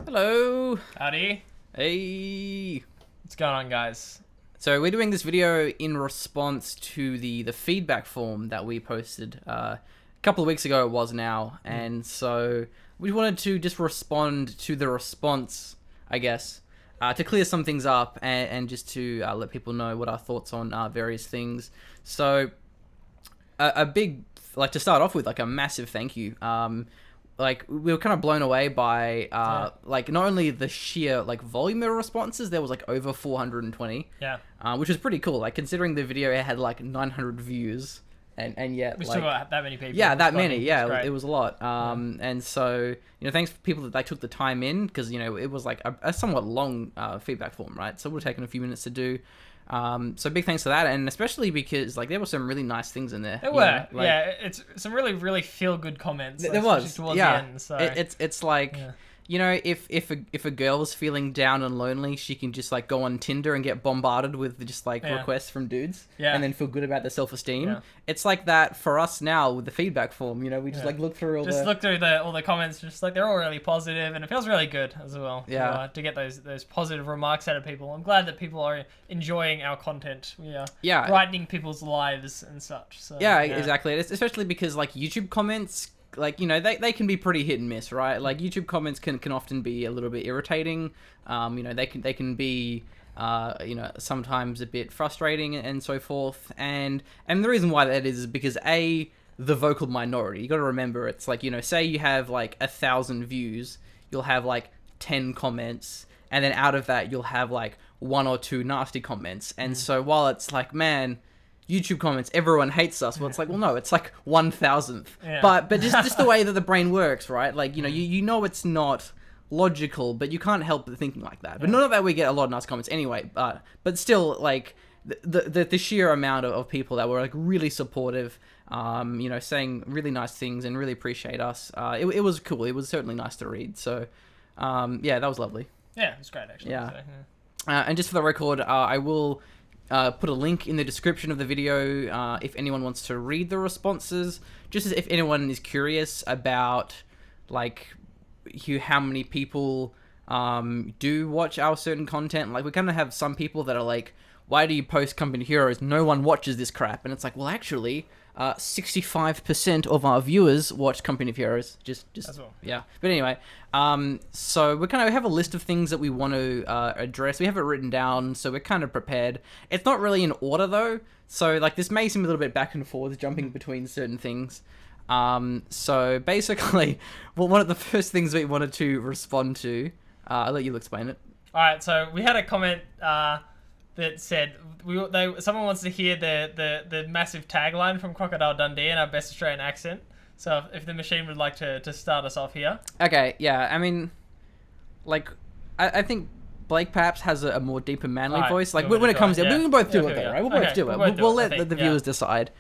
Hello. Howdy. Hey. What's going on, guys? So we're doing this video in response to the feedback form that we posted a couple of weeks ago. It was now, and so we wanted to just respond to the response, I guess, to clear some things up and just to let people know what our thoughts on various things. So a big, like, to start off with, like, a massive thank you. Like, we were kind of blown away by like, not only the sheer like volume of responses, there was like over 420, Yeah. which was pretty cool, like, considering the video had like 900 views, and yet, We like, still got that many people. yeah, that responding. many, yeah, It's great. it was a lot. And so, thanks for people that took the time in, because it was like a somewhat long feedback form, right? So it would have taken a few minutes to do. So big thanks for that, and especially because, like, there were some really nice things in there. There were, it's some really, really feel good comments. There was, towards yeah. the end, so. It's like, Yeah. if a girl is feeling down and lonely, she can just like go on Tinder and get bombarded with just like requests from dudes, and then feel good about their self-esteem. Yeah. It's like that for us now with the feedback form. We just like look through look through all the comments, just like they're all really positive, and it feels really good as well. Yeah. To get those positive remarks out of people. I'm glad that people are enjoying our content. We are Yeah. brightening people's lives and such. So, Yeah, exactly. It's especially because, like, YouTube comments, like, they can be pretty hit and miss, right? Like, YouTube comments can often be a little bit irritating. They can be sometimes a bit frustrating and so forth. And the reason why that is because the vocal minority. You got to remember, it's like, say you have like 1,000 views, you'll have like 10 comments, and then out of that you'll have like one or two nasty comments. And so while it's like, man, YouTube comments, everyone hates us. Well, it's like, well, no, it's like 1,000th. Yeah. But just the way that the brain works, right? Like, you know it's not logical, but you can't help but thinking like that. But not that we get a lot of nice comments anyway. But still, like, the sheer amount of people that were like really supportive, saying really nice things and really appreciate us. It was cool. It was certainly nice to read. So, yeah, that was lovely. Yeah, it's great actually. Yeah. So, And just for the record, I will put a link in the description of the video if anyone wants to read the responses. Just as if anyone is curious about, like, how many people do watch our certain content. Like, we kind of have some people that are like, why do you post Company Heroes? No one watches this crap. And it's like, well, actually, 65% of our viewers watch Company of Heroes. Just As well. yeah. But anyway, so we have a list of things that we want to address. We have it written down, so we're kind of prepared. It's not really in order though, so like this may seem a little bit back and forth, jumping between certain things. So basically, well, one of the first things we wanted to respond to, I'll let you explain it. All right, so we had a comment that said someone wants to hear the massive tagline from Crocodile Dundee in our best Australian accent. So if the machine would like to start us off here. Okay, yeah, I mean, like, I think Blake perhaps has a more deep and manly Alright, voice. Like, do you when want it to comes try? down, Yeah. we can both do Yeah, it okay, though, yeah. right? We'll Okay, both do we'll it. both do We'll it, I let think, the yeah. viewers decide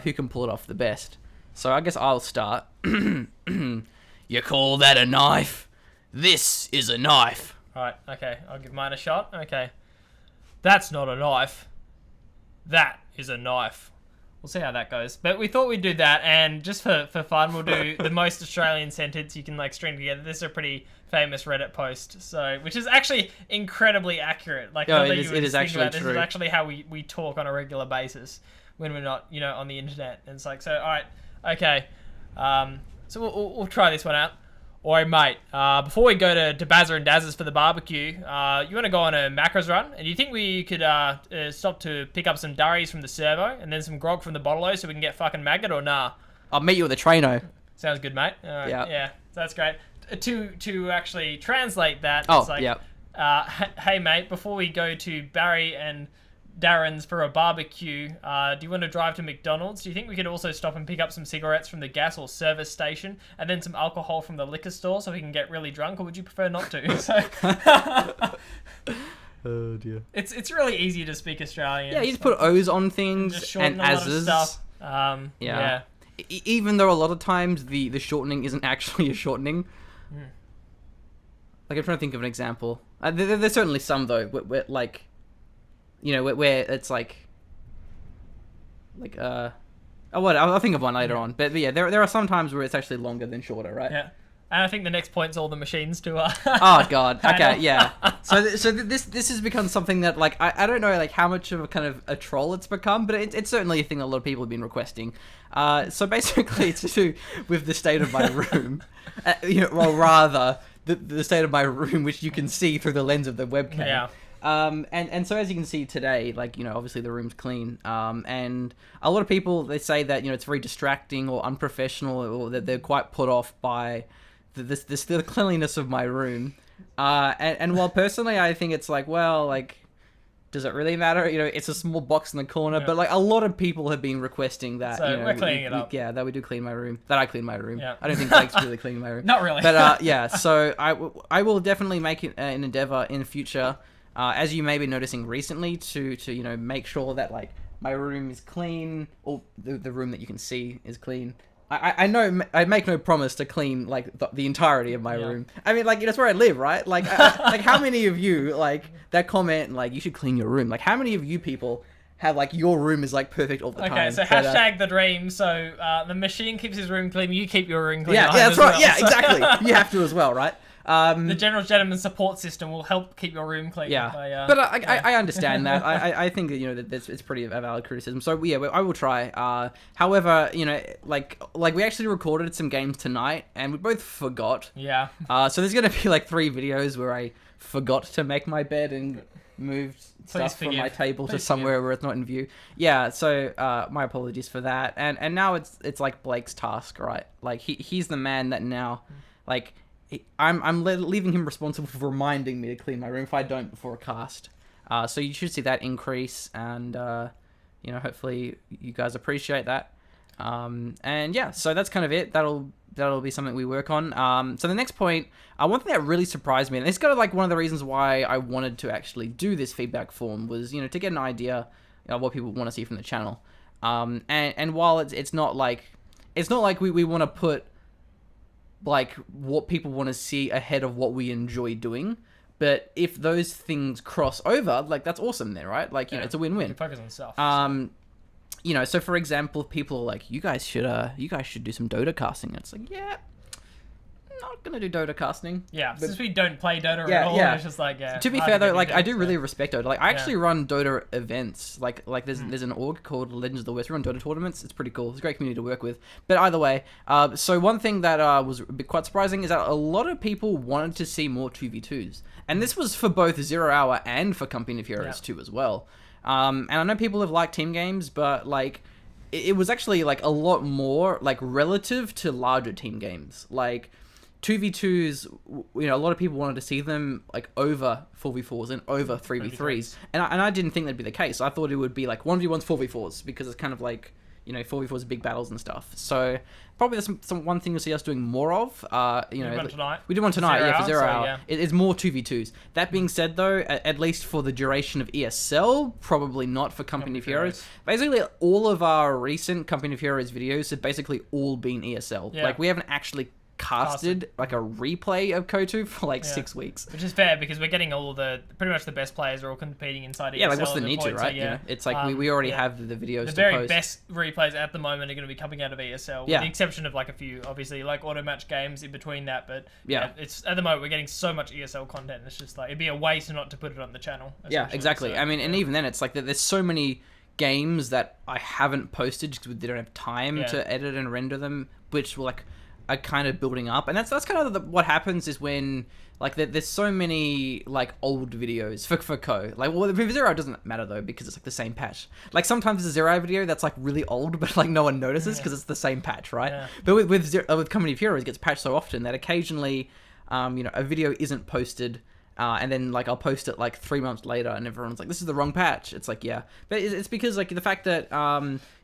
who can pull it off the best. So I guess I'll start. You call that a knife? This is a knife. All right, okay, I'll give mine a shot. Okay. That's not a knife. That is a knife. We'll see how that goes. But we thought we'd do that, and just for fun, we'll do the most Australian sentence you can like string together. This is a pretty famous Reddit post, so which is actually incredibly accurate. Like, Oh, now it that is- you were it just is thinking actually about This true. is actually how we talk on a regular basis when we're not, on the internet. And it's like, so, all right, okay. So we'll try this one out. Oi, mate, before we go to Bazza and Dazzers for the barbecue, you want to go on a macros run? And do you think we could stop to pick up some durries from the servo and then some grog from the bottle so we can get fucking maggot, or nah? I'll meet you at the traino. Sounds good, mate. Yeah. Yeah, that's great. To actually translate that, Oh, it's like, yeah. hey, mate, before we go to Barry and Darren's for a barbecue, do you want to drive to McDonald's? Do you think we could also stop and pick up some cigarettes from the gas or service station and then some alcohol from the liquor store so we can get really drunk, or would you prefer not to? So, Oh dear. it's really easy to speak Australian. Yeah, you just put O's on just things shorten and a lot of as's. stuff. Yeah. Even though a lot of times the shortening isn't actually a shortening. Like, I'm trying to think of an example. There's certainly some though, where like, where it's like, oh, what? I'll think of one later on. But yeah, there are some times where it's actually longer than shorter, right? Yeah. And I think the next point's all the machines too. Oh god. Okay, yeah. This has become something that like I don't know like how much of a kind of a troll it's become, but it's certainly a thing that a lot of people have been requesting. So basically, to do with the state of my room, well, rather the state of my room, which you can see through the lens of the webcam. Yeah. And so as you can see today, like, obviously the room's clean. And a lot of people, they say that, it's very distracting or unprofessional, or that they're quite put off by the cleanliness of my room. And while personally I think it's like, well, like, does it really matter? It's a small box in the corner, but like a lot of people have been requesting that. So we're cleaning it up. Yeah, that we do clean my room. That I clean my room. Yeah. I don't think Blake's really cleaning my room. Not really. But yeah, so I will definitely make it an endeavor in the future, as you may be noticing recently, to make sure that like my room is clean, or the room that you can see is clean. I know I make no promise to clean like the entirety of my room. I mean, like, it's where I live, right? Like, like how many of you like that comment like you should clean your room? Like, how many of you people have like your room is like perfect all the time? Okay, so hashtag the dream. So the machine keeps his room clean. You keep your room clean. Yeah, that's right. Yeah, exactly. You have to as well, right? The general gentleman support system will help keep your room clean. Yeah, but I understand that. I think that that it's pretty a valid criticism. So yeah, I will try. However, like we actually recorded some games tonight, and we both forgot. Yeah. So there's gonna be like 3 videos where I forgot to make my bed and moved stuff from my table to somewhere where it's not in view. Yeah. So my apologies for that. And now it's like Blake's task, right? Like he's the man that now, like. I'm leaving him responsible for reminding me to clean my room if I don't before a cast. So you should see that increase, and hopefully you guys appreciate that. And yeah, so that's kind of it. That'll be something we work on. So the next point, one thing that really surprised me, and it's kind of like one of the reasons why I wanted to actually do this feedback form, was to get an idea of what people want to see from the channel. And while it's not like we want to put like what people want to see ahead of what we enjoy doing, but if those things cross over, like that's awesome then, right? Like it's a win-win. Focus on stuff. So for example, people are like, you guys should do some Dota casting. It's like, yeah, not gonna do Dota casting. Yeah, since we don't play Dota at all, it's just like, To be fair though, like I do really respect Dota. Like I actually run Dota events. Like there's an org called Legends of the West. We run Dota tournaments. It's pretty cool. It's a great community to work with. But either way, so one thing that was a bit quite surprising is that a lot of people wanted to see more 2v2s, and this was for both 0 Hour and for Company of Heroes 2 as well. And I know people have liked team games, but like it was actually like a lot more like relative to larger team games. Like 2v2s, a lot of people wanted to see them like over 4v4s and over 3v3s. And I didn't think that'd be the case. I thought it would be like 1v1s, 4v4s, because it's kind of like, 4v4s, big battles and stuff. So probably that's one thing you'll see us doing more of. We did one tonight. We did one tonight, for 0 Hour. Yeah. It's more 2v2s. That being said, though, at least for the duration of ESL, probably not for Company of Heroes. Basically, all of our recent Company of Heroes videos have basically all been ESL. Yeah. Like, we haven't actually casted like a replay of KOTU for like 6 weeks, which is fair because we're getting all pretty much the best players are all competing inside. Yeah, like what's the need to, right? So, it's like we already have the videos. The to very post. best replays at the moment are going to be coming out of ESL, with the exception of like a few, obviously, like auto match games in between that. But it's at the moment we're getting so much ESL content. It's just like it'd be a waste not to put it on the channel. Yeah, exactly. So, I mean, and even then, it's like there's so many games that I haven't posted because they don't have time to edit and render them, which will like. Are kind of building up, and that's kind of what happens is when like there's so many like old videos for Co. Like, well, the 0 doesn't matter though because it's like the same patch. Like sometimes there's a 0 video that's like really old, but like no one notices because it's the same patch, right? Yeah. But with Company of Heroes, it gets patched so often that occasionally, a video isn't posted. And then like I'll post it like 3 months later, and everyone's like, "This is the wrong patch." It's like, yeah, but it's because like the fact that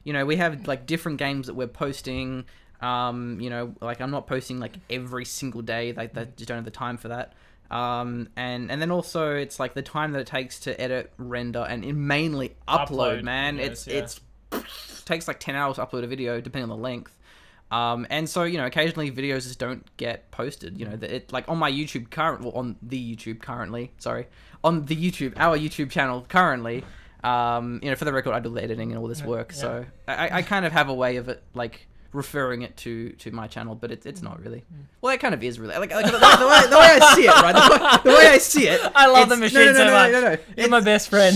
we have like different games that we're posting. Like I'm not posting like every single day. Like they just don't have the time for that. And then also it's like the time that it takes to edit, render, and mainly upload. Man, videos, it takes like 10 hours to upload a video, depending on the length. And so occasionally videos just don't get posted. It like on my YouTube on the YouTube, our YouTube channel currently. For the record, I do the editing and all this work, so I kind of have a way of it like referring it to my channel, but it's not really. Well, it kind of is really. Like the way I see it, right? The way I see it. I love the machine so much. No. You're my best friend.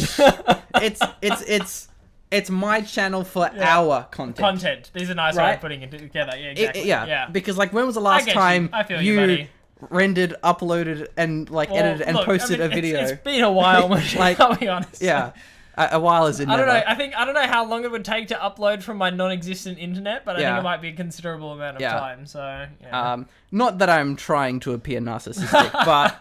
It's my channel for our content. These are nice way of putting it together. Yeah, exactly. Yeah. Because like, when was the last time you rendered, uploaded, and edited and posted a video? It's been a while, like, I'll be honest. Yeah. A while is in never. I don't know how long it would take to upload from my non-existent internet, but I think it might be a considerable amount of time. So not that I'm trying to appear narcissistic, but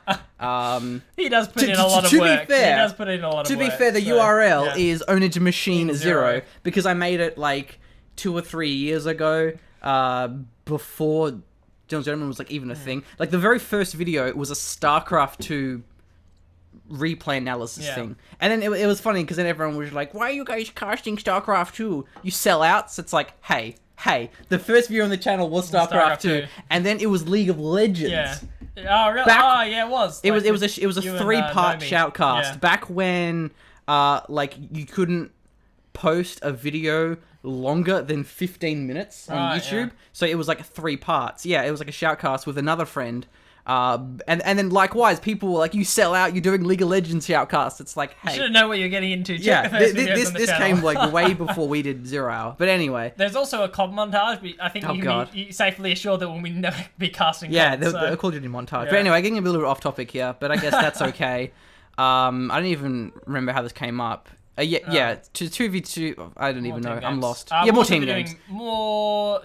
he does put in a lot of work. To be fair, the URL is Ownage Machine 0 because I made it like 2 or 3 years ago, before Jones Gentleman was like even a thing. Like the very first video, it was a StarCraft 2 replay analysis thing, and then it was funny because then everyone was like, why are you guys casting StarCraft 2? You sell out. So it's like, hey, the first video on the channel was StarCraft 2, and then it was League of Legends. Oh really? It was. It was a 3-part shoutcast back when you couldn't post a video longer than 15 minutes on YouTube, so it was like 3 parts. It was like a shoutcast with another friend. And then likewise, people were like, you sell out, you're doing League of Legends shoutcasts. It's like, hey, you should know what you're getting into. Check the first videos on the this channel. came like way before we did 0 Hour. But anyway, there's also a COD montage. But I think you can be safely assured that we'll never be casting. The Call of Duty montage. But anyway, getting a little bit off topic here, but I guess that's okay. I don't even remember how this came up. To 2v2, I don't even know. Games. I'm lost. More team games.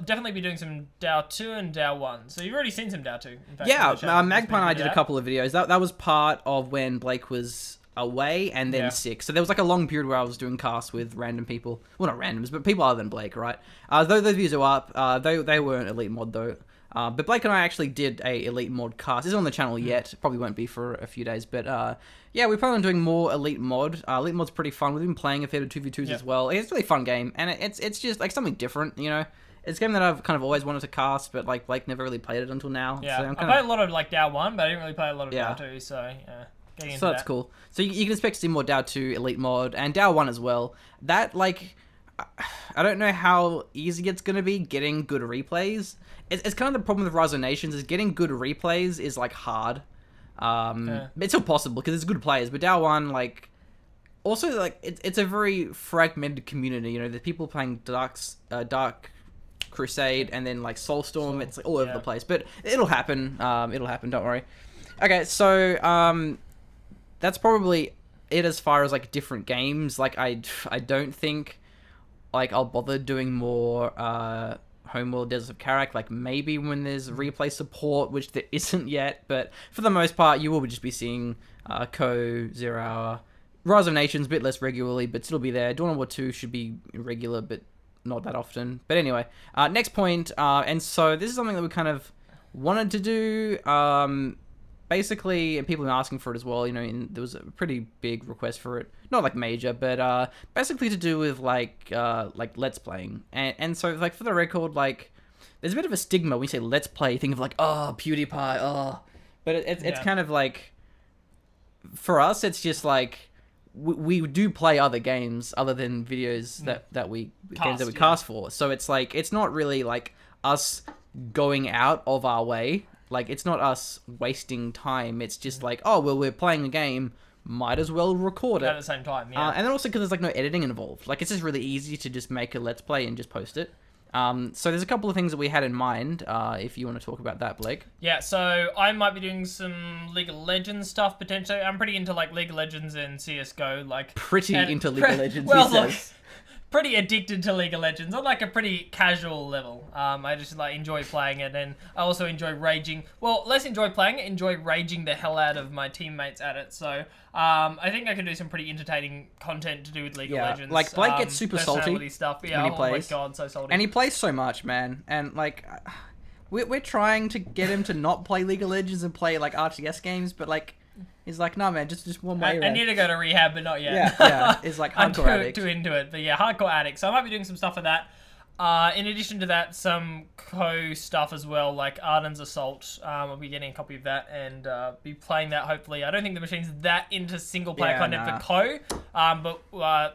Definitely be doing some DAO 2 and DAO 1. So you've already seen some DAO 2. In fact, Magpie and I did a couple of videos. That was part of when Blake was away and then sick. So there was like a long period where I was doing casts with random people. Well, not randoms, but people other than Blake, right? Those videos are up. They weren't Elite Mod though. But Blake and I actually did a Elite Mod cast. It's on the channel yet. Probably won't be for a few days. But we plan on doing more Elite Mod. Elite Mod's pretty fun. We've been playing a fair bit of 2v2s as well. It's a really fun game. And it's just like something different, you know? It's a game that I've kind of always wanted to cast, but like Blake never really played it until now. Yeah, so I played a lot of like DAO 1, but I didn't really play a lot of DAO 2, so So that's cool. So you can expect to see more DAO 2 Elite Mod and DAO 1 as well. That, like, I don't know how easy it's going to be getting good replays. It's kind of the problem with Rise of Nations is getting good replays is like hard. It's still possible because it's good players, but DAO 1, like, also like it's a very fragmented community. You know, there's people playing Dark Crusade and then like Soulstorm. It's like all over the place, but it'll happen. Don't worry. Okay, so that's probably it as far as like different games. Like I don't think like I'll bother doing more Homeworld Desert of Karak, like maybe when there's replay support, which there isn't yet, but for the most part you will just be seeing Co, 0 Hour, Rise of Nations a bit less regularly, but still be there. Dawn of War 2 should be regular, but not that often. But anyway, next point, and so this is something that we kind of wanted to do, basically, and people have been asking for it as well, you know, there was a pretty big request for it. Not like major, but basically to do with like Let's Playing. And so, like, for the record, like, there's a bit of a stigma when you say Let's Play, you think of like, oh, PewDiePie, oh. But it's kind of like, for us, it's just like, we do play other games other than videos that we cast for. So it's like, it's not really like us going out of our way. Like, it's not us wasting time. It's just like, oh, well, we're playing a game. Might as well record it. At the same time, yeah. And then also because there's, like, no editing involved. Like, it's just really easy to just make a Let's Play and just post it. So there's a couple of things that we had in mind, if you want to talk about that, Blake. Yeah, so I might be doing some League of Legends stuff, potentially. I'm pretty into, like, League of Legends and CSGO, like... Into League of Legends, well, look, pretty addicted to League of Legends on like a pretty casual level. I just like enjoy playing it, and I also enjoy raging. Well, less enjoy playing it, enjoy raging the hell out of my teammates at it. So I think I can do some pretty entertaining content to do with League of Legends. Like Blake gets super salty stuff. Yeah, when he plays. Oh my god, so salty. And he plays so much, man. And like, we're trying to get him to not play League of Legends and play like RTS games, but like. He's like, no, man, just one way. I need to go to rehab, but not yet. Yeah. It's like hardcore I'm too into it, but yeah, hardcore addict. So I might be doing some stuff for that. In addition to that, some stuff as well, like Arden's Assault. I'll be getting a copy of that and be playing that, hopefully. I don't think the machine's that into single-player content for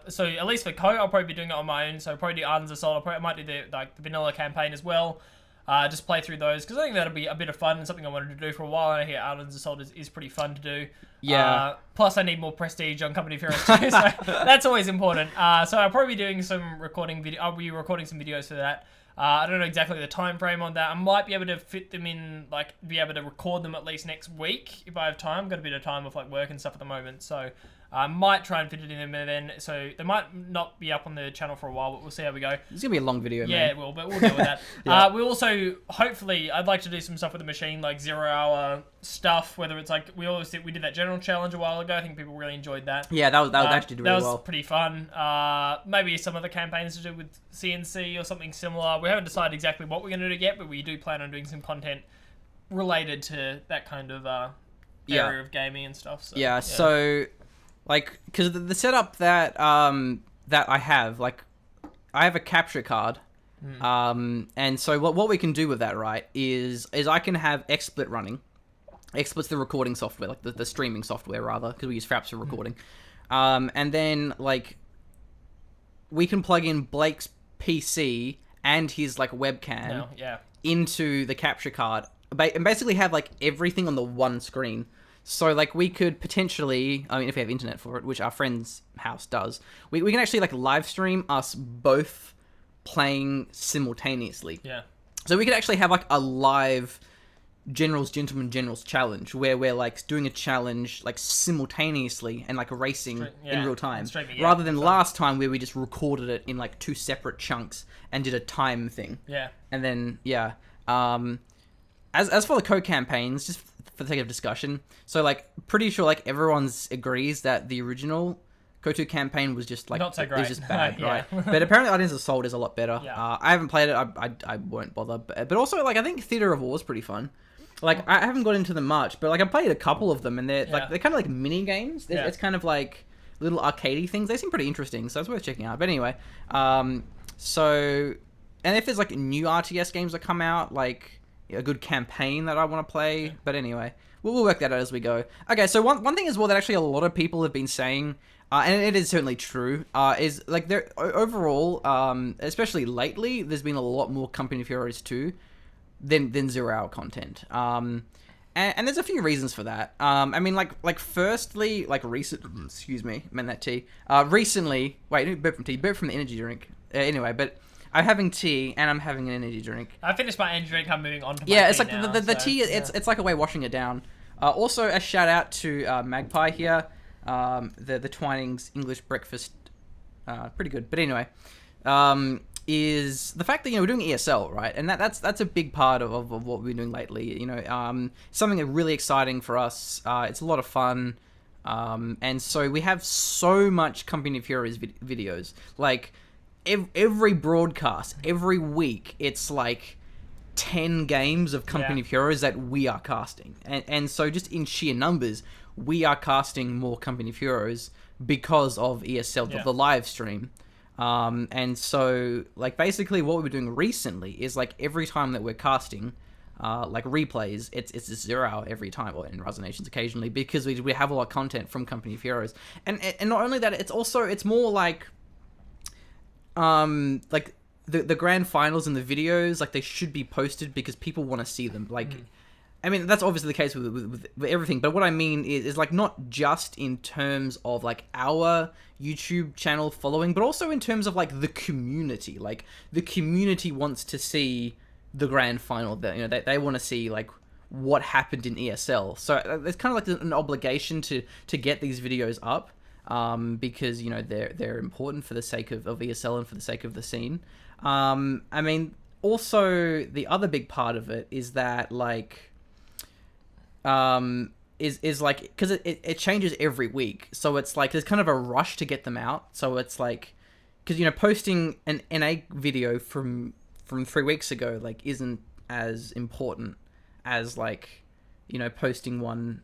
so at least for I'll probably be doing it on my own. So I'll probably do Arden's Assault. I might do the vanilla campaign as well. Just play through those, because I think that'll be a bit of fun and something I wanted to do for a while, and I hear Arden's Assault is pretty fun to do. Yeah. Plus, I need more prestige on Company of Heroes too, so that's always important. So I'll probably be doing some recording video. I'll be recording some videos for that. I don't know exactly the time frame on that. I might be able to fit them in, be able to record them at least next week if I have time. Got a bit of time with work and stuff at the moment, so I might try and fit it in there then. So they might not be up on the channel for a while, but we'll see how we go. It's gonna be a long video, man. Yeah, it will, but we'll deal with that. Yeah. We'll also, hopefully, I'd like to do some stuff with the machine, 0-hour stuff, whether it's we did that general challenge a while ago. I think people really enjoyed that. Yeah, that was actually really well. That was pretty fun. Maybe some other campaigns to do with CNC or something similar. We haven't decided exactly what we're going to do yet, but we do plan on doing some content related to that kind of area of gaming and stuff. So, yeah, so... because the setup that that I have, I have a capture card, and so what we can do with that, right, is I can have XSplit running. XSplit's the recording software, the streaming software, rather, because we use Fraps for recording. And then, we can plug in Blake's PC and his, webcam into the capture card, and basically have, everything on the one screen. So, we could potentially, if we have internet for it, which our friend's house does, we can actually, live stream us both playing simultaneously. Yeah. So we could actually have, a live Gentlemen Generals challenge, where we're, doing a challenge, simultaneously and, racing in real time. Rather than last time where we just recorded it in, 2 separate chunks and did a time thing. Yeah. And then, as for the co-campaigns, just for the sake of discussion, so pretty sure everyone's agrees that the original KOTU campaign was just not so great. It was just bad, right? But apparently Arden's Assault is a lot better. Yeah. I haven't played it. I won't bother. But also I think Theater of War is pretty fun. I haven't got into them much, but I played a couple of them, and they're they're kind of mini games. It's kind of little arcadey things. They seem pretty interesting, so it's worth checking out. But anyway, so, and if there's new RTS games that come out, a good campaign that I want to play. But anyway, we'll work that out as we go. Okay, so one thing as well that actually a lot of people have been saying, and it is certainly true, is there overall, especially lately, there's been a lot more Company of Heroes 2 than 0-hour content. And there's a few reasons for that. Firstly, excuse me, I meant that tea. Recently, wait, burp from tea, burp from the energy drink. Anyway, but I'm having tea and I'm having an energy drink. I finished my energy drink. I'm moving on to my it's tea now, the tea. It's like a way of washing it down. Also, a shout out to Magpie here. The Twinings English breakfast, pretty good. But anyway, is the fact that we're doing ESL, right? And that's a big part of what we've been doing lately. Something really exciting for us. It's a lot of fun. And so we have so much Company of Heroes videos. Every broadcast, every week, it's 10 games of Company of Heroes that we are casting. And so just in sheer numbers, we are casting more Company of Heroes because of ESL, the live stream. And so, basically what we've been doing recently is, every time that we're casting, replays, it's a 0-hour every time, or in Resonations occasionally, because we have a lot of content from Company of Heroes. And not only that, it's more the grand finals and the videos, they should be posted because people want to see them. That's obviously the case with everything, but what I mean is not just in terms of our YouTube channel following, but also in terms of the community. The community wants to see the grand final. That they want to see what happened in ESL. So there's kind of an obligation to get these videos up. Because they're important for the sake of ESL and for the sake of the scene. Also the other big part of it is that because it changes every week, so it's there's kind of a rush to get them out. So it's because posting an NA video from 3 weeks ago isn't as important as posting one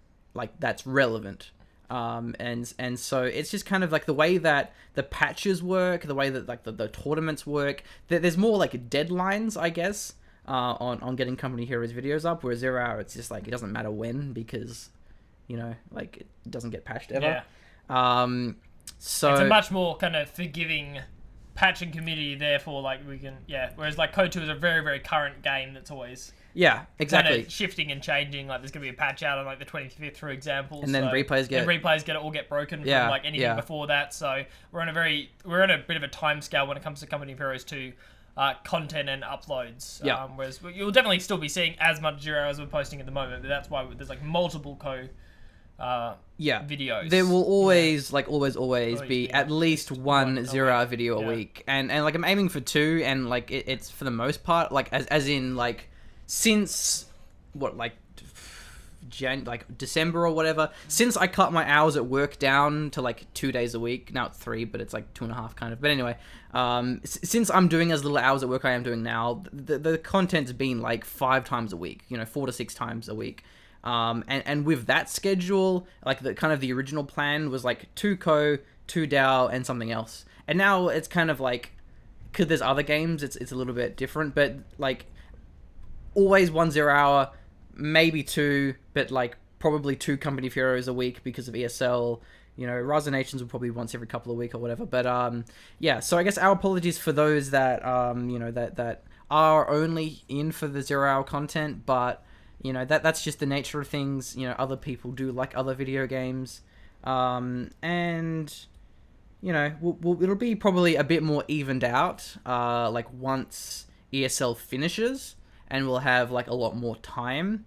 that's relevant. And so it's just kind of like the way that the patches work, the way that like the tournaments work. There's more like deadlines, I guess, on getting Company Heroes videos up. Whereas 0 Hour, it's just like it doesn't matter when, because like it doesn't get patched ever. Yeah. So it's a much more kind of forgiving patching community. Therefore, like we can Whereas like Code 2 is a very very current game that's always. Yeah, exactly. Kind of shifting and changing. Like there's gonna be a patch out on like the 25th, for example. And then replays get broken from Yeah, like anything yeah. before that. So we're on a bit of a time scale when it comes to Company of Heroes 2 content and uploads. Yeah. Whereas you'll definitely still be seeing as much 0 Hour as we're posting at the moment. But that's why there's like multiple videos. There will always always be be at least one 0 Hour video a Yeah. week, and like I'm aiming for 2, and like it's for the most part like as in like since what like December or whatever, since I cut my hours at work down to like 2 days a week. Now it's 3, but it's like 2.5 kind of. But anyway, since I'm doing as little hours at work I am doing now, the content's been like 5 times a week, 4 to 6 times a week. And with that schedule, like the kind of the original plan was like 2 Co, 2 DAO, and something else. And now it's kind of like, because there's other games, it's a little bit different, but like always 1 0 Hour, maybe 2, but like probably 2 Company of Heroes a week because of ESL. Rise of Nations will probably once every couple of weeks or whatever. But yeah, so I guess our apologies for those that that are only in for the 0 Hour content, but that's just the nature of things. Other people do like other video games, and it'll be probably a bit more evened out like once ESL finishes, and we'll have like a lot more time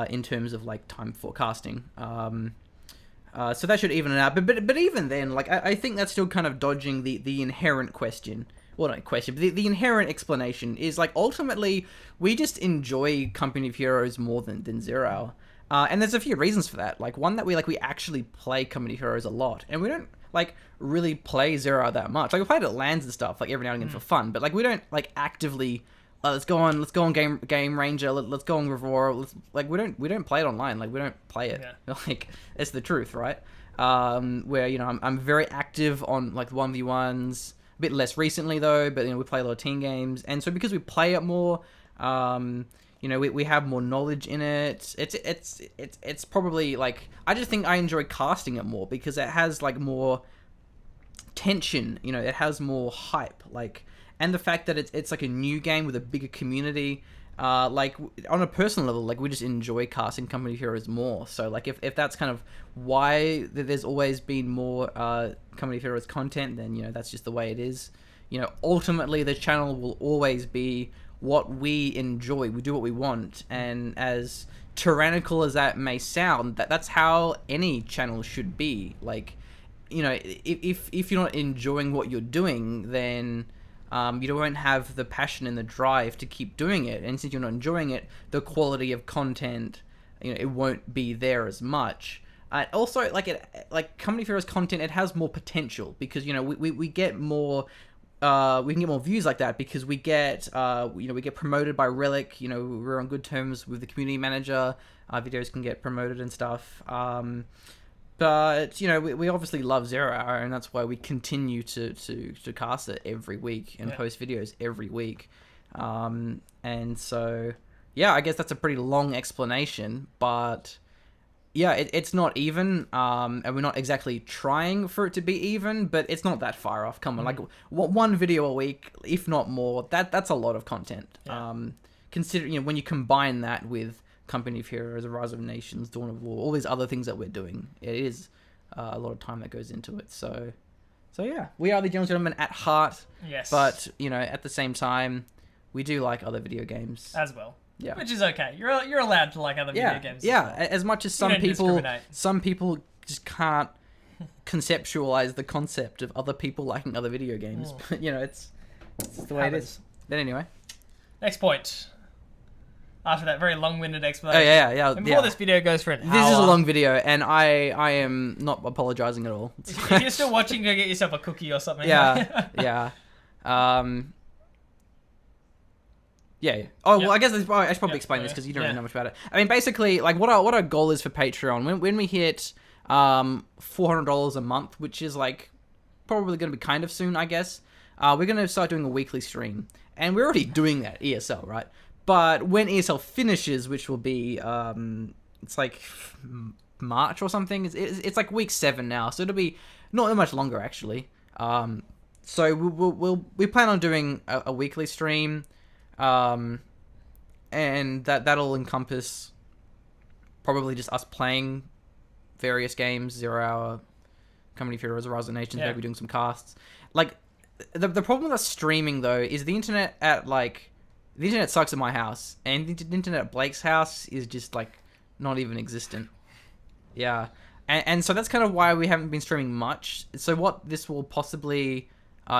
in terms of like time forecasting. So that should even it out. But even then, like I think that's still kind of dodging the inherent question. Well, not question, but the inherent explanation is like ultimately we just enjoy Company of Heroes more than 0 Hour. And there's a few reasons for that. Like one, that we actually play Company of Heroes a lot, and we don't like really play 0 Hour that much. Like we play it at LANs and stuff, like every now and again for fun, but like we don't like actively let's go on Game Ranger, let's go on Revora. We don't play it online. Like we don't play it. Yeah. Like it's the truth, right? Where I'm very active on like 1v1s. A bit less recently though, but we play a lot of team games, and so because we play it more, we have more knowledge in it. It's probably like I just think I enjoy casting it more because it has like more tension. It has more hype. Like, and the fact that it's like a new game with a bigger community. Like on a personal level, like we just enjoy casting Company of Heroes more. So like if that's kind of why there's always been more Company of Heroes content, then that's just the way it is. Ultimately the channel will always be what we enjoy. We do what we want, and as tyrannical as that may sound, that's how any channel should be. Like, if you're not enjoying what you're doing, then you won't have the passion and the drive to keep doing it. And since you're not enjoying it, the quality of content, it won't be there as much. Also, like Company of Heroes content, it has more potential because we get more. We can get more views like that because we get we get promoted by Relic. We're on good terms with the community manager. Our videos can get promoted and stuff. But we obviously love 0 Hour, and that's why we continue to cast it every week and post videos every week. And so I guess that's a pretty long explanation, but it's not even, and we're not exactly trying for it to be even, but it's not that far off. Come on, like one video a week, if not more, that's a lot of content. Consider when you combine that with Company of Heroes, Rise of Nations, Dawn of War, all these other things that we're doing, it is a lot of time that goes into it. So yeah, we are the gentlemen at heart. Yes. But at the same time, we do like other video games as well. Yeah. Which is okay. You're allowed to like other video games. Yeah. As well. As much as You don't discriminate. some people just can't conceptualize the concept of other people liking other video games. But it's the way it is. But anyway, next point. After that very long-winded explanation. Oh, yeah. And before this video goes for an hour. This is a long video, and I am not apologizing at all. If you're still watching, go get yourself a cookie or something. Yeah. Yeah. Oh, well, I guess I should probably explain this because you don't really know much about it. I mean, basically, like what our goal is for Patreon when we hit $400 a month, which is like probably going to be kind of soon, I guess. We're going to start doing a weekly stream, and we're already doing that ESL, right? But when ESL finishes, which will be it's like March or something, it's like week 7 now, so it'll be not much longer actually. So we plan on doing a weekly stream, and that'll encompass probably just us playing various games, 0 Hour, Company of Heroes, Rise of Nations, maybe doing some casts. Like, the problem with us streaming, though, is the internet sucks at my house, and the internet at Blake's house is just, like, not even existent. Yeah. And so that's kind of why we haven't been streaming much. So what this will possibly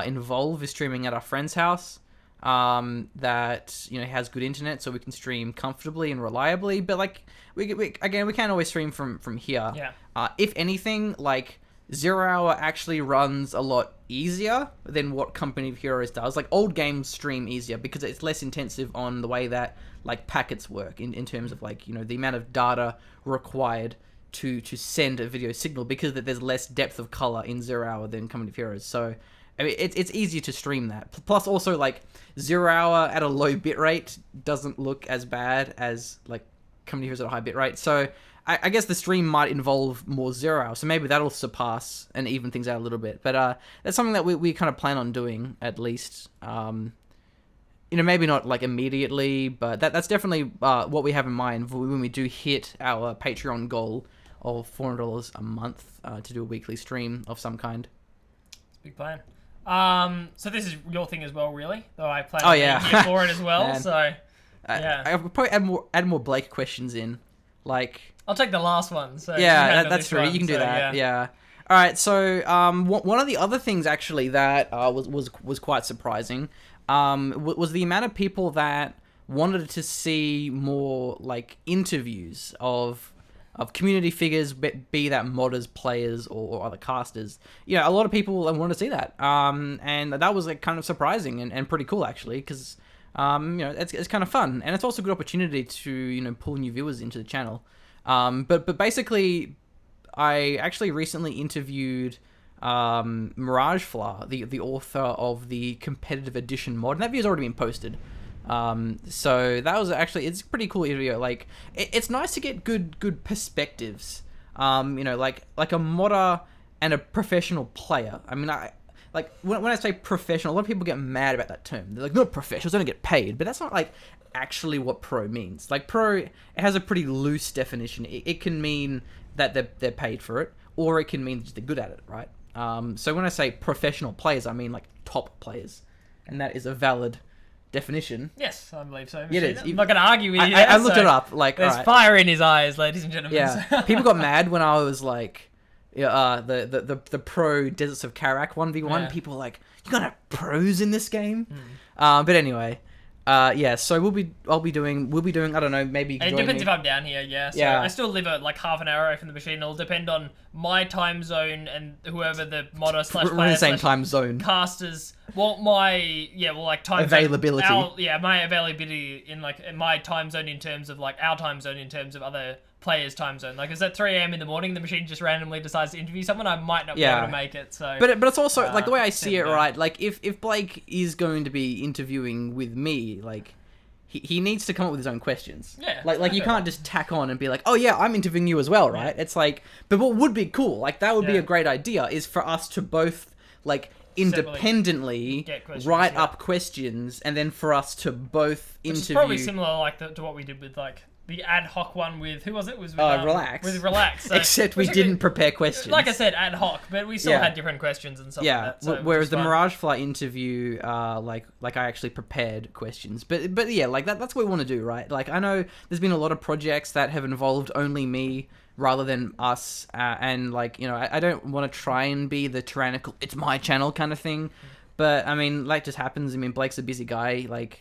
involve is streaming at our friend's house, that, you know, has good internet, so we can stream comfortably and reliably. But, like, we can't always stream from here. Yeah. If anything, like, 0 Hour actually runs a lot easier than what Company of Heroes does. Like, old games stream easier because it's less intensive on the way that, like, packets work in terms of, like, you know, the amount of data required to send a video signal, because there's less depth of color in 0 Hour than Company of Heroes. So, I mean, it's easier to stream that. Plus, also, like, 0 Hour at a low bitrate doesn't look as bad as, like, Company of Heroes at a high bitrate. So, I guess the stream might involve more 0 Hour, so maybe that'll surpass and even things out a little bit. But that's something that we kind of plan on doing, at least. You know, maybe not, like, immediately, but that's definitely what we have in mind when we do hit our Patreon goal of $400 a month to do a weekly stream of some kind. It's a big plan. So this is your thing as well, really? Though I plan yeah. for it as well, Man. so... Yeah. I would probably add more Blake questions in. Like... I'll take the last one. So yeah, that's true. You can do that. Yeah. All right. So one of the other things actually that was quite surprising was the amount of people that wanted to see more, like, interviews of community figures, be that modders, players, or other casters. You know, a lot of people wanted to see that, and that was, like, kind of surprising and pretty cool actually, because you know, it's kind of fun, and it's also a good opportunity to, you know, pull new viewers into the channel. But basically, I actually recently interviewed Mirage Flower, the author of the competitive edition mod, and that video's already been posted. So that was actually, it's a pretty cool video. Like, it's nice to get good perspectives. You know, like a modder and a professional player. I mean, like, when I say professional, a lot of people get mad about that term. They're like, no, professionals don't get paid, but that's not, like, actually what pro means. Like, pro, it has a pretty loose definition. It can mean that they're paid for it, or it can mean that they're good at it, right? So when I say professional players, I mean, like, top players, and that is a valid definition. Yes, I believe so. It is. I'm not going to argue with you. I looked it up. Like, there's right. fire in his eyes, ladies and gentlemen. Yeah, people got mad when I was like, the pro Deserts of Karak 1v1. Yeah. People were like, you gotta have pros in this game. But anyway, yeah. So we'll be doing. I don't know. Maybe. And it depends if I'm down here. Yeah. So Yeah. I still live at like half an hour away from the machine. It'll depend on my time zone and whoever the modder slash We're in player the same slash time zone. casters. Well, like time Availability. Zone, my availability in like my time zone in terms of like our time zone in terms of other players' time zone. Like, if it's at 3 a.m. in the morning, the machine just randomly decides to interview someone, I might not be able to make it. So, but it's also like the way I see it, right? Like, if Blake is going to be interviewing with me, like, he needs to come up with his own questions. Yeah. Like you can't just tack on and be like, oh yeah, I'm interviewing you as well, right? It's like, but what would be cool, like, that would be a great idea, is for us to both, like, independently write up questions, and then for us to both interview. Which is probably similar, like, to what we did with, like, the ad hoc one with, who was it? With Relax. With Relax. So, except we didn't prepare questions. Like I said, ad hoc, but we still had different questions and stuff like that. So whereas the Mirage Fly interview, like I actually prepared questions. But yeah, like, that's what we want to do, right? Like, I know there's been a lot of projects that have involved only me rather than us, and, like, you know, I don't want to try and be the tyrannical, it's my channel kind of thing. But, I mean, like, just happens. I mean, Blake's a busy guy, like...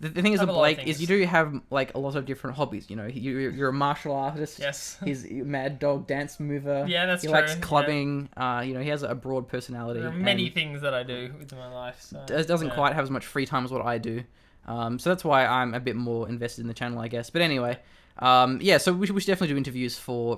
The thing is with Blake is you do have, like, a lot of different hobbies, you know. You're a martial artist. Yes. He's a mad dog dance mover. Yeah, that's true. He likes clubbing. Yeah. You know, he has a broad personality. There are many things that I do with my life. So, doesn't quite have as much free time as what I do. So that's why I'm a bit more invested in the channel, I guess. But anyway, Yeah, so we should definitely do interviews for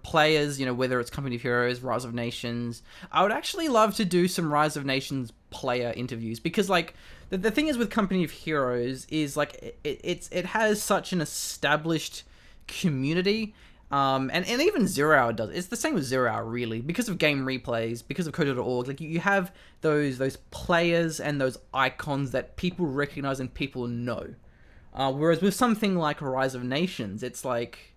players, you know, whether it's Company of Heroes, Rise of Nations. I would actually love to do some Rise of Nations player interviews, because like the thing is with Company of Heroes is like it has such an established community. And even 0 Hour does. It's the same with 0 Hour, really, because of game replays, because of Code.org. Like, you have those players and those icons that people recognize and people know. Whereas with something like Rise of Nations, it's like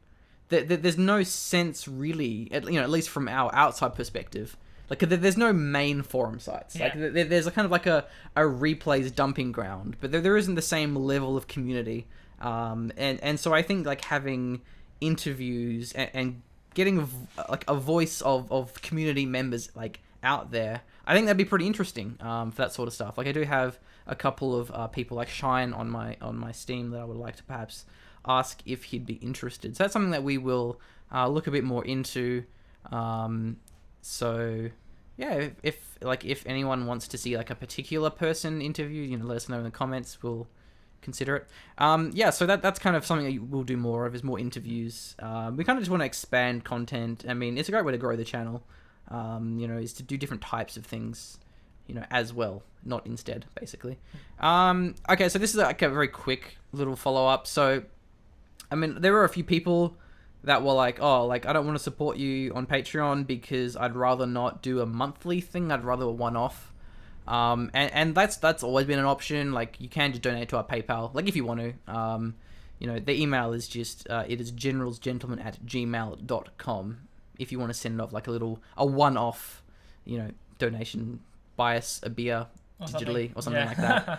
there's no sense really, at least from our outside perspective. Like, there's no main forum sites. Yeah. Like, there's a kind of like a replays dumping ground, but there isn't the same level of community. And so I think like having interviews and getting a voice of community members like out there, I think that'd be pretty interesting for that sort of stuff. Like, I do have a couple of people like Shine on my Steam that I would like to perhaps ask if he'd be interested. So that's something that we will look a bit more into. So yeah, if anyone wants to see like a particular person interviewed, let us know in the comments. We'll consider it. Yeah, so that's kind of something that we'll do more of, is more interviews. We kind of just want to expand content. I mean, it's a great way to grow the channel, is to do different types of things, as well, not instead, basically. Okay, so this is like a very quick little follow-up. So, I mean, there were a few people that were like, oh, like, I don't want to support you on Patreon because I'd rather not do a monthly thing. I'd rather a one-off. And that's always been an option. Like, you can just donate to our PayPal, like, if you want to. The email is just it is generalsgentleman@gmail.com if you want to send off like a one-off donation, buy us a beer digitally or something like that.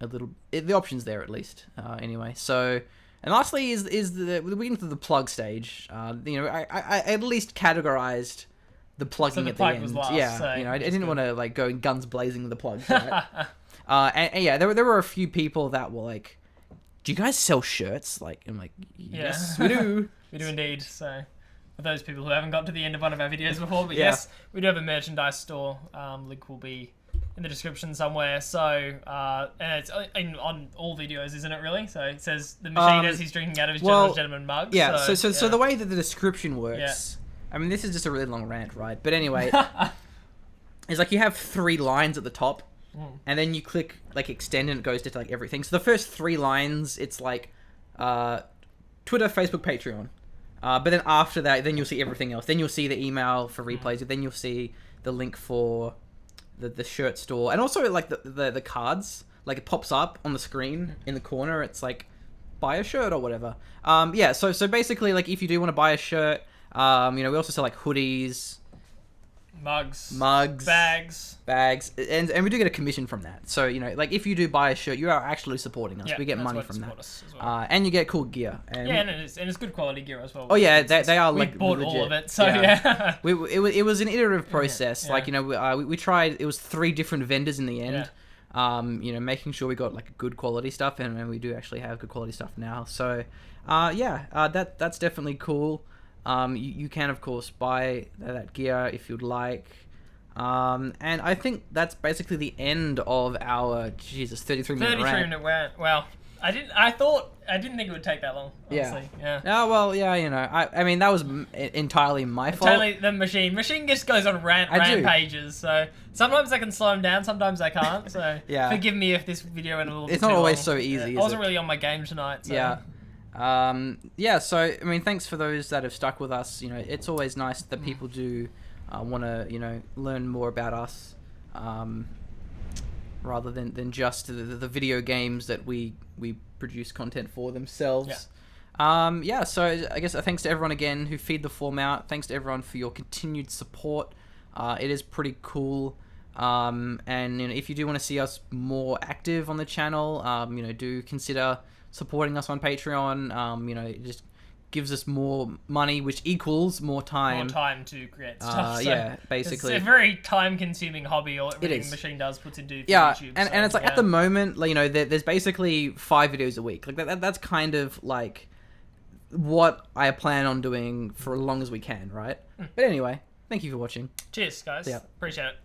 A little, the options there at least. Anyway, so, and lastly is we get into the plug stage. I at least categorized the plugging at the end. Was last, yeah, so I didn't want to like go guns blazing with the plugs. Right? And yeah, there were a few people that were like, "Do you guys sell shirts?" Like, I'm like, "Yes, we do." We do indeed. So, for those people who haven't got to the end of one of our videos before, but Yeah. yes, we do have a merchandise store. Link will be in the description somewhere. So, and it's on all videos, isn't it? Really? So it says the machine as he's drinking out of his General's Gentleman mug. Yeah. So the way that the description works. I mean, this is just a really long rant, right? But anyway, it's like you have 3 lines at the top, and then you click like extend, and it goes to like everything. So the first 3 lines, it's like Twitter, Facebook, Patreon. But then after that, then you'll see everything else. Then you'll see the email for replays. Then you'll see the link for the shirt store, and also like the cards. Like, it pops up on the screen in the corner. It's like, buy a shirt or whatever. Yeah. So basically, like, if you do want to buy a shirt. We also sell like hoodies, mugs, bags, and we do get a commission from that. So like, if you do buy a shirt, you are actually supporting us. We get money from that, well. And you get cool gear. And and it's good quality gear as well. Oh yeah, they are like, we bought legit. all of it. So yeah, it was an iterative process. Like, we tried. It was 3 different vendors in the end. Making sure we got like good quality stuff, and we do actually have good quality stuff now. So that's definitely cool. You can, of course, buy that gear if you'd like. And I think that's basically the end of our 33-minute rant. 33-minute rant. Well, I didn't think it would take that long, honestly. Yeah. Oh, well, yeah, I mean, that was entirely my fault. Totally the machine. Machine just goes on rant pages, so sometimes I can slow him down, sometimes I can't, so forgive me if this video went a little bit too long. It's not always so easy, I wasn't really on my game tonight, so... Yeah. So, I mean, thanks for those that have stuck with us. It's always nice that people do want to, learn more about us, rather than just the video games that we produce content for themselves. Yeah. So I guess thanks to everyone again who feed the form out. Thanks to everyone for your continued support. It is pretty cool. And if you do want to see us more active on the channel, do consider supporting us on Patreon. It just gives us more money, which equals more time. More time to create stuff. Basically. It's a very time-consuming hobby, or everything Machine does puts into YouTube. And it's like, at the moment, there's basically 5 videos a week. Like, that's kind of like what I plan on doing for as long as we can, right? But anyway, thank you for watching. Cheers, guys. Appreciate it.